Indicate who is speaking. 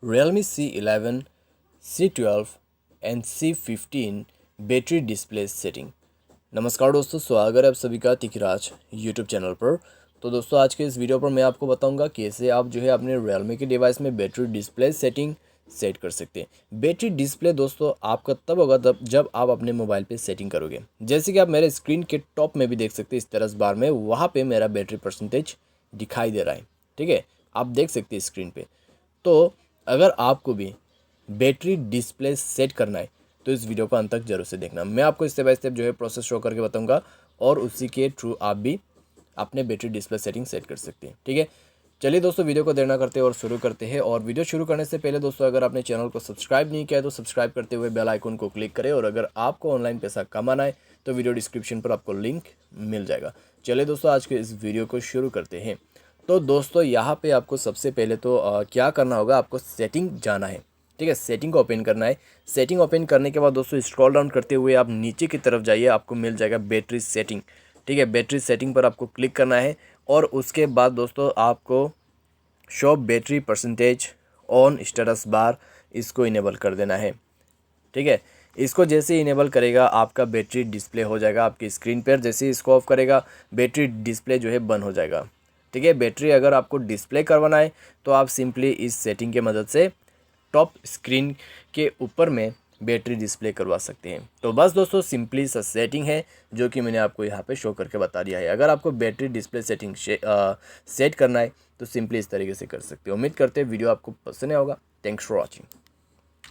Speaker 1: Realme C11, C12 and C15 battery display setting. नमस्कार दोस्तों, स्वागत है आप सभी का तिखराज यूट्यूब चैनल पर। तो दोस्तों आज के इस वीडियो पर मैं आपको बताऊंगा कैसे आप जो है अपने Realme के डिवाइस में बैटरी डिस्प्ले सेटिंग सेट कर सकते हैं। बैटरी डिस्प्ले दोस्तों आपका तब होगा जब आप अपने मोबाइल पे सेटिंग करोगे। जैसे कि आप मेरे स्क्रीन के टॉप में भी देख सकते हैं, इस तरह बार में वहाँ पे मेरा बैटरी परसेंटेज दिखाई दे रहा है। ठीक है, आप देख सकते हैं स्क्रीन पे। तो अगर आपको भी बैटरी डिस्प्ले सेट करना है तो इस वीडियो को अंत तक जरूर से देखना। मैं आपको स्टेप बाय स्टेप जो है प्रोसेस शो करके बताऊंगा और उसी के थ्रू आप भी अपने बैटरी डिस्प्ले सेटिंग सेट कर सकते हैं। ठीक है, चलिए दोस्तों वीडियो को देर ना करते हैं और शुरू करते हैं। और वीडियो शुरू करने से पहले दोस्तों अगर आपने चैनल को सब्सक्राइब नहीं किया है तो सब्सक्राइब करते हुए बेल आइकन को क्लिक करें। और अगर आपको ऑनलाइन पैसा कमाना है तो वीडियो डिस्क्रिप्शन पर आपको लिंक मिल जाएगा। चलिए दोस्तों आज के इस वीडियो को शुरू करते हैं। तो दोस्तों यहाँ पे आपको सबसे पहले तो क्या करना होगा, आपको सेटिंग जाना है। ठीक है, सेटिंग को ओपन करना है। सेटिंग ओपन करने के बाद दोस्तों स्क्रॉल डाउन करते हुए आप नीचे की तरफ जाइए, आपको मिल जाएगा बैटरी सेटिंग। ठीक है, बैटरी सेटिंग पर आपको क्लिक करना है और उसके बाद दोस्तों आपको show battery percentage on status bar इसको इनेबल कर देना है। ठीक है, इसको जैसे इनेबल करेगा आपका बैटरी डिस्प्ले हो जाएगा आपकी स्क्रीन पर। जैसे ही इसको ऑफ करेगा बैटरी डिस्प्ले जो है बंद हो जाएगा। ठीक है, बैटरी अगर आपको डिस्प्ले करवाना है तो आप सिंपली इस सेटिंग के मदद से टॉप स्क्रीन के ऊपर में बैटरी डिस्प्ले करवा सकते हैं। तो बस दोस्तों सिंपली सा सेटिंग है जो कि मैंने आपको यहाँ पे शो करके बता दिया है। अगर आपको बैटरी डिस्प्ले सेटिंग सेट करना है तो सिंपली इस तरीके से कर सकते हो। उम्मीद करते हैं वीडियो आपको पसंद आया होगा। Thanks for watching.